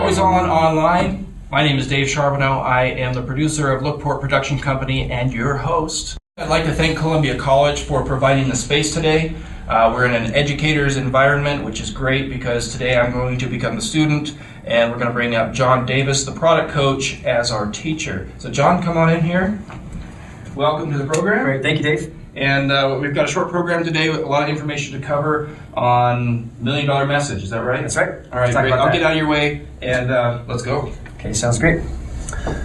Always on online. My name is Dave Charbonneau. I am the producer of Lookport Production Company and your host. I'd like to thank Columbia College for providing the space today. We're in an educator's environment, which is great because today I'm going to become the student and we're going to bring up Jon Davis, the product coach, as our teacher. So Jon, come on in here. Welcome to the program. Great, thank you, Dave. And we've got a short program today with a lot of information to cover on $1 Million Message. Is that right? That's right. All right, great. I'll get out of your way and let's go. Okay, sounds great.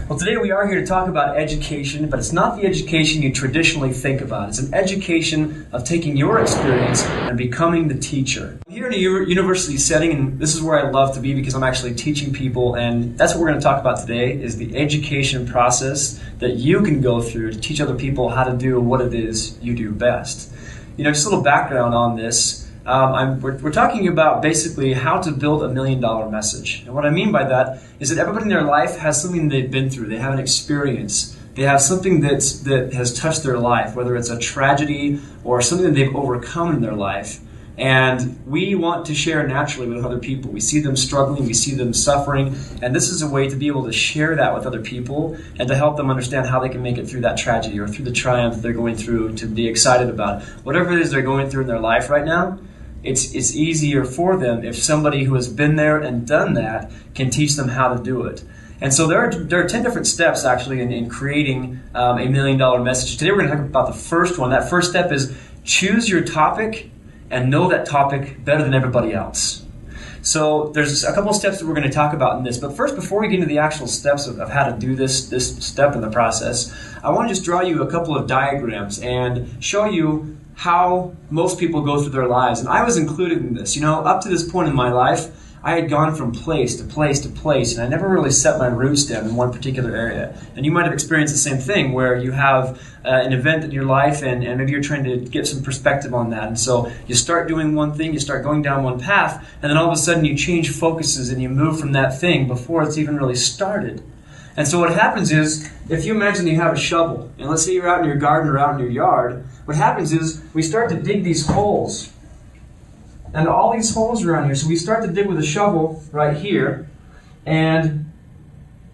Well, today we are here to talk about education, but it's not the education you traditionally think about. It's an education of taking your experience and becoming the teacher. I'm here in a university setting, and this is where I love to be because I'm actually teaching people, and that's what we're going to talk about today, is the education process that you can go through to teach other people how to do what it is you do best. You know, just a little background on this. We're talking about basically how to build $1 million message. And what I mean by that is that everybody in their life has something they've been through. They have an experience. They have something that has touched their life, whether it's a tragedy or something that they've overcome in their life. And we want to share naturally with other people. We see them struggling, we see them suffering, and this is a way to be able to share that with other people and to help them understand how they can make it through that tragedy or through the triumph they're going through, to be excited about. Whatever it is they're going through in their life right now, it's easier for them if somebody who has been there and done that can teach them how to do it. And so there are 10 different steps actually in creating a $1 million message. Today we're going to talk about the first one. That first step is choose your topic and know that topic better than everybody else. So there's a couple of steps that we're going to talk about in this. But first, before we get into the actual steps of how to do this step in the process, I want to just draw you a couple of diagrams and show you how most people go through their lives. And I was included in this. You know, up to this point in my life, I had gone from place to place to place, and I never really set my roots down in one particular area. And you might have experienced the same thing, where you have an event in your life, and maybe you're trying to get some perspective on that. And so you start doing one thing, you start going down one path, and then all of a sudden you change focuses and you move from that thing before it's even really started. And so what happens is, if you imagine you have a shovel, and let's say you're out in your garden or out in your yard, what happens is we start to dig these holes. And all these holes around here, so we start to dig with a shovel right here, and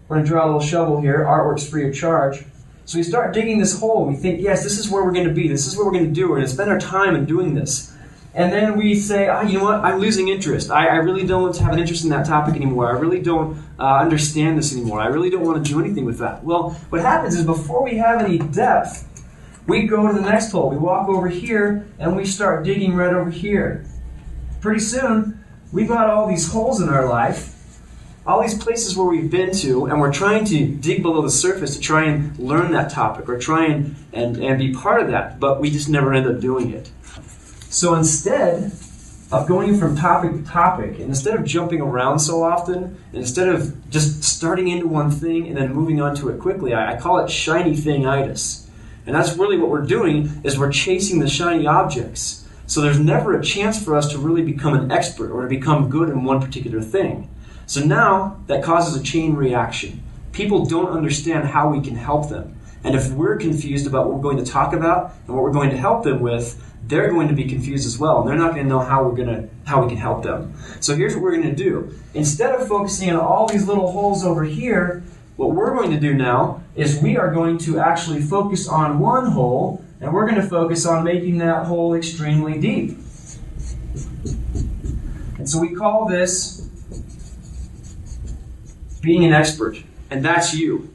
we're going to draw a little shovel here. Artwork's free of charge. So we start digging this hole, and we think, yes, this is where we're going to be. This is what we're going to do. We're going to spend our time in doing this. And then we say, you know what, I'm losing interest. I really don't have an interest in that topic anymore. I really don't understand this anymore. I really don't want to do anything with that. Well, what happens is before we have any depth, we go to the next hole. We walk over here, and we start digging right over here. Pretty soon, we've got all these holes in our life, all these places where we've been to, and we're trying to dig below the surface to try and learn that topic or try and be part of that, but we just never end up doing it. So instead of going from topic to topic, and instead of jumping around so often, and instead of just starting into one thing and then moving on to it quickly, I call it shiny thing-itis. And that's really what we're doing, is we're chasing the shiny objects. So there's never a chance for us to really become an expert or to become good in one particular thing. So now that causes a chain reaction. People don't understand how we can help them. And if we're confused about what we're going to talk about and what we're going to help them with, they're going to be confused as well. And they're not going to know how we can help them. So here's what we're going to do. Instead of focusing on all these little holes over here, what we're going to do now is we are going to actually focus on one hole, and we're going to focus on making that hole extremely deep. And so we call this being an expert. And that's you.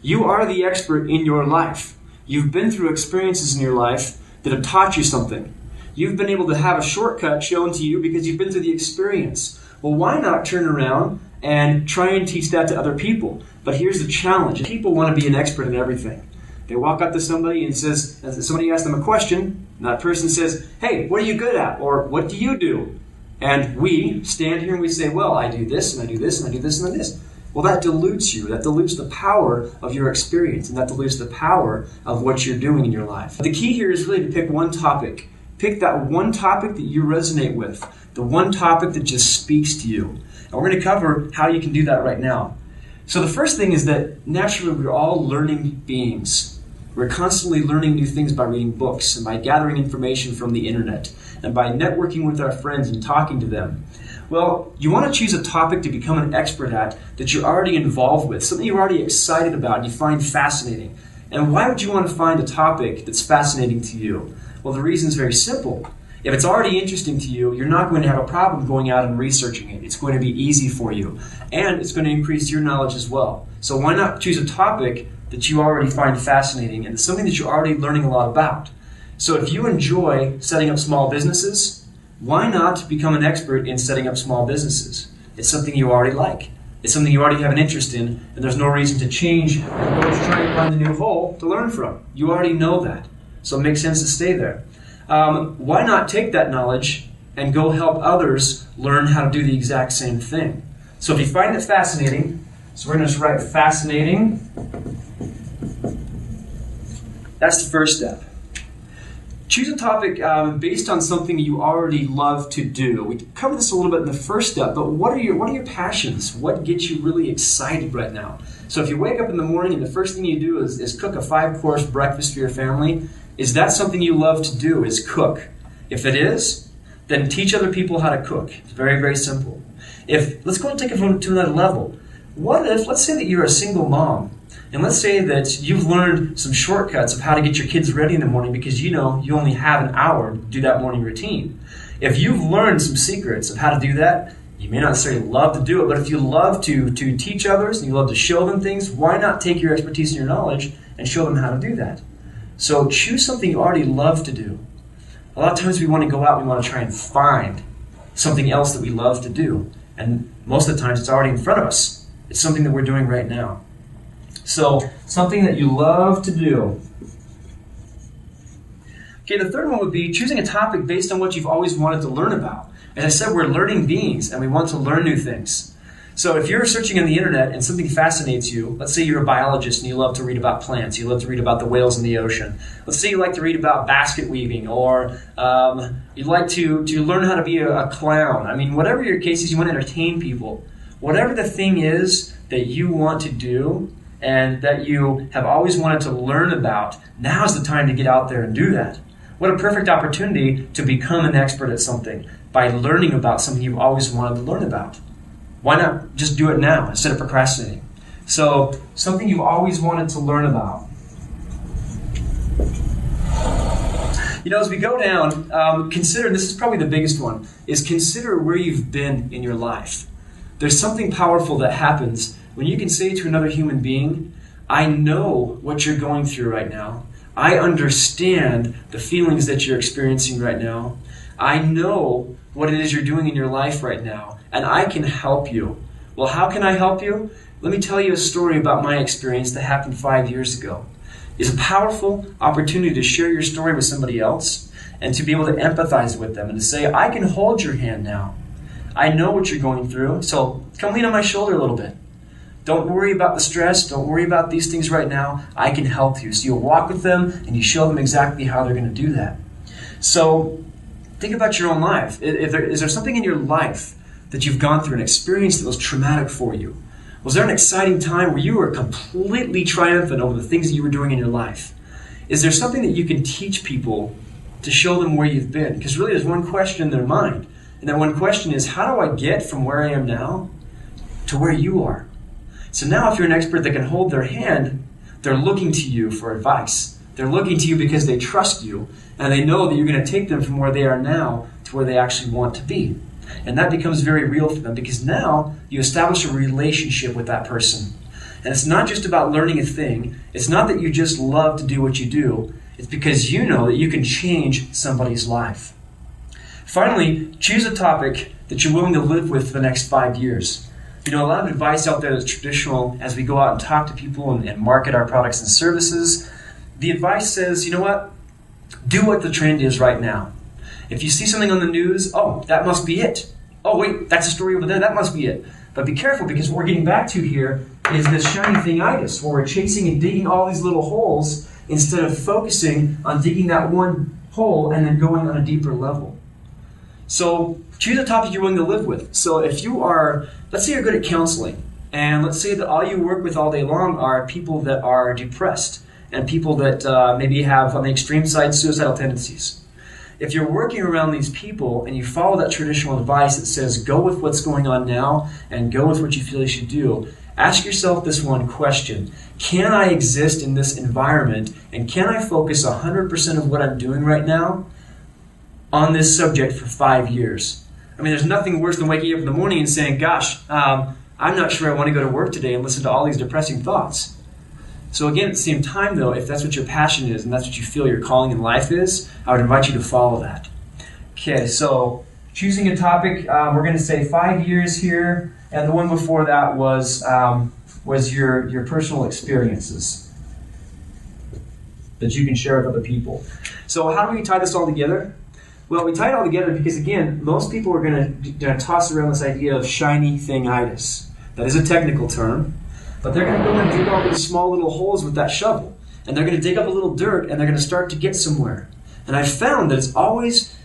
You are the expert in your life. You've been through experiences in your life that have taught you something. You've been able to have a shortcut shown to you because you've been through the experience. Well, why not turn around and try and teach that to other people? But here's the challenge. People want to be an expert in everything. They walk up to somebody and somebody asks them a question, and that person says, hey, what are you good at? Or what do you do? And we stand here and we say, well, I do this, and I do this, and I do this, and I do this. Well, that dilutes you. That dilutes the power of your experience, and that dilutes the power of what you're doing in your life. The key here is really to pick one topic. Pick that one topic that you resonate with, the one topic that just speaks to you. And we're going to cover how you can do that right now. So the first thing is that naturally we're all learning beings. We're constantly learning new things by reading books and by gathering information from the internet and by networking with our friends and talking to them. Well, you want to choose a topic to become an expert at that you're already involved with, something you're already excited about and you find fascinating. And why would you want to find a topic that's fascinating to you? Well, the reason is very simple. If it's already interesting to you, you're not going to have a problem going out and researching it. It's going to be easy for you. And it's going to increase your knowledge as well. So why not choose a topic that you already find fascinating and something that you're already learning a lot about? So if you enjoy setting up small businesses, why not become an expert in setting up small businesses? It's something you already like. It's something you already have an interest in, and there's no reason to change and go to try and find a new hole to learn from. You already know that. So it makes sense to stay there. Why not take that knowledge and go help others learn how to do the exact same thing? So if you find it fascinating, so we're going to just write fascinating. That's the first step. Choose a topic based on something you already love to do. We covered this a little bit in the first step, but what are your passions? What gets you really excited right now? So if you wake up in the morning and the first thing you do is cook a 5-course breakfast for your family, is that something you love to do, is cook? If it is, then teach other people how to cook. It's very, very simple. Let's go and take it to another level. What if, let's say that you're a single mom, and let's say that you've learned some shortcuts of how to get your kids ready in the morning because you know you only have an hour to do that morning routine. If you've learned some secrets of how to do that, you may not necessarily love to do it, but if you love to teach others and you love to show them things, why not take your expertise and your knowledge and show them how to do that? So choose something you already love to do. A lot of times we want to go out and we want to try and find something else that we love to do. And most of the times it's already in front of us. It's something that we're doing right now. So something that you love to do. Okay, the third one would be choosing a topic based on what you've always wanted to learn about. As I said, we're learning beings and we want to learn new things. So if you're searching on the internet and something fascinates you, let's say you're a biologist and you love to read about plants, you love to read about the whales in the ocean. Let's say you like to read about basket weaving, or you'd like to learn how to be a clown. I mean, whatever your case is, you want to entertain people. Whatever the thing is that you want to do and that you have always wanted to learn about, now's the time to get out there and do that. What a perfect opportunity to become an expert at something by learning about something you've always wanted to learn about. Why not just do it now instead of procrastinating? So, something you've always wanted to learn about. You know, as we go down, consider, this is probably the biggest one, is consider where you've been in your life. There's something powerful that happens when you can say to another human being, I know what you're going through right now. I understand the feelings that you're experiencing right now. I know what it is you're doing in your life right now, and I can help you. Well, how can I help you? Let me tell you a story about my experience that happened 5 years ago. It's a powerful opportunity to share your story with somebody else and to be able to empathize with them and to say, I can hold your hand now. I know what you're going through, so come lean on my shoulder a little bit. Don't worry about the stress. Don't worry about these things right now. I can help you. So you'll walk with them and you show them exactly how they're going to do that. So think about your own life. Is there something in your life that you've gone through, an experience that was traumatic for you? Was there an exciting time where you were completely triumphant over the things that you were doing in your life? Is there something that you can teach people to show them where you've been? Because really there's one question in their mind. And that one question is, how do I get from where I am now to where you are? So now if you're an expert that can hold their hand, they're looking to you for advice. They're looking to you because they trust you, and they know that you're going to take them from where they are now to where they actually want to be. And that becomes very real for them because now you establish a relationship with that person. And it's not just about learning a thing. It's not that you just love to do what you do. It's because you know that you can change somebody's life. Finally, choose a topic that you're willing to live with for the next 5 years. You know, a lot of advice out there that's traditional as we go out and talk to people and market our products and services. The advice says, you know what? Do what the trend is right now. If you see something on the news, oh, that must be it. Oh, wait, that's a story over there. That must be it. But be careful, because what we're getting back to here is this shiny thing-itis, where we're chasing and digging all these little holes instead of focusing on digging that one hole and then going on a deeper level. So choose a topic you're willing to live with. So if you are, let's say you're good at counseling, and let's say that all you work with all day long are people that are depressed and people that maybe have, on the extreme side, suicidal tendencies. if you're working around these people and you follow that traditional advice that says go with what's going on now and go with what you feel you should do, ask yourself this one question. Can I exist in this environment, and can I focus 100% of what I'm doing right now on this subject for 5 years? I mean, there's nothing worse than waking up in the morning and saying, gosh, I'm not sure I want to go to work today, and listen to all these depressing thoughts. So again, at the same time though, if that's what your passion is and that's what you feel your calling in life is, I would invite you to follow that. Okay, so choosing a topic, we're going to say 5 years here, and the one before that was your personal experiences that you can share with other people. So how do we tie this all together? Well, we tie it all together because, again, most people are going to toss around this idea of shiny thingitis. That is a technical term, but they're going to go and dig all these small little holes with that shovel, and they're going to dig up a little dirt, and they're going to start to get somewhere. And I've found that it's always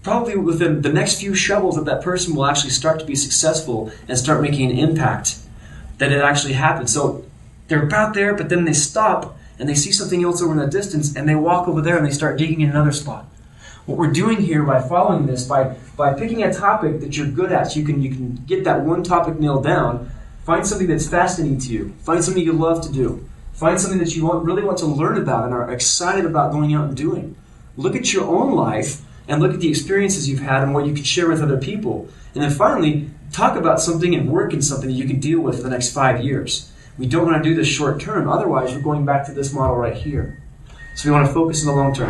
probably within the next few shovels that person will actually start to be successful and start making an impact, that it actually happens. So they're about there, but then they stop, and they see something else over in the distance, and they walk over there, and they start digging in another spot. What we're doing here by following this, by picking a topic that you're good at, so you can get that one topic nailed down, find something that's fascinating to you, find something you love to do, find something that you really want to learn about and are excited about going out and doing. Look at your own life and look at the experiences you've had and what you can share with other people. And then finally, talk about something and work in something that you can deal with for the next 5 years. We don't want to do this short term, otherwise we're going back to this model right here. So we want to focus on the long term.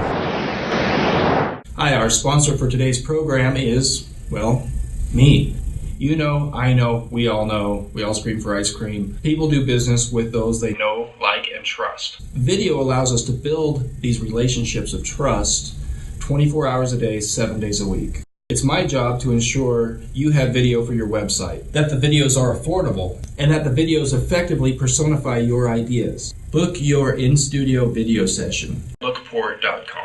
Hi, our sponsor for today's program is, well, me. You know, I know, we all scream for ice cream. People do business with those they know, like, and trust. Video allows us to build these relationships of trust 24 hours a day, 7 days a week. It's my job to ensure you have video for your website, that the videos are affordable, and that the videos effectively personify your ideas. Book your in-studio video session. Lookport.com.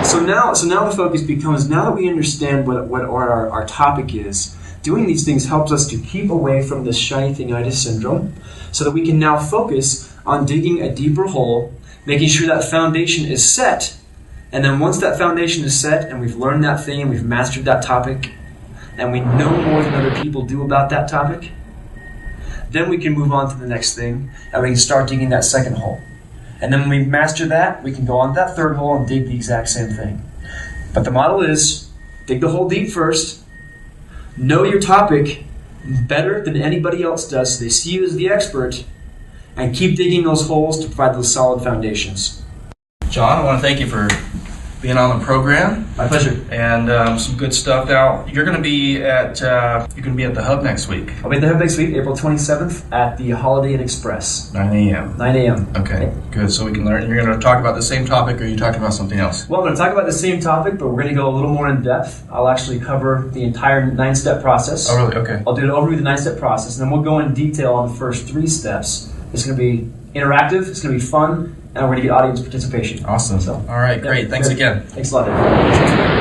So now the focus becomes, now that we understand what our topic is, doing these things helps us to keep away from this shiny thingitis syndrome so that we can now focus on digging a deeper hole, making sure that foundation is set. And then once that foundation is set and we've learned that thing and we've mastered that topic and we know more than other people do about that topic, then we can move on to the next thing and we can start digging that second hole. And then when we master that, we can go on to that third hole and dig the exact same thing. But the model is, dig the hole deep first, know your topic better than anybody else does so they see you as the expert, and keep digging those holes to provide those solid foundations. John, I want to thank you for being on the program. My pleasure. And some good stuff. Now, you're going to be at the Hub next week. I'll be at the Hub next week, April 27th, at the Holiday Inn Express. 9 a.m. 9 a.m. Okay, good. So we can learn. You're going to talk about the same topic, or are you talking about something else? Well, I'm going to talk about the same topic, but we're going to go a little more in depth. I'll actually cover the entire 9-step process. Oh, really? Okay. I'll do an overview of the 9-step process, and then we'll go in detail on the first 3 steps. It's going to be interactive, it's going to be fun, and we're going to get audience participation. Awesome. So, all right, great. Thanks again. Thanks a lot, Dave.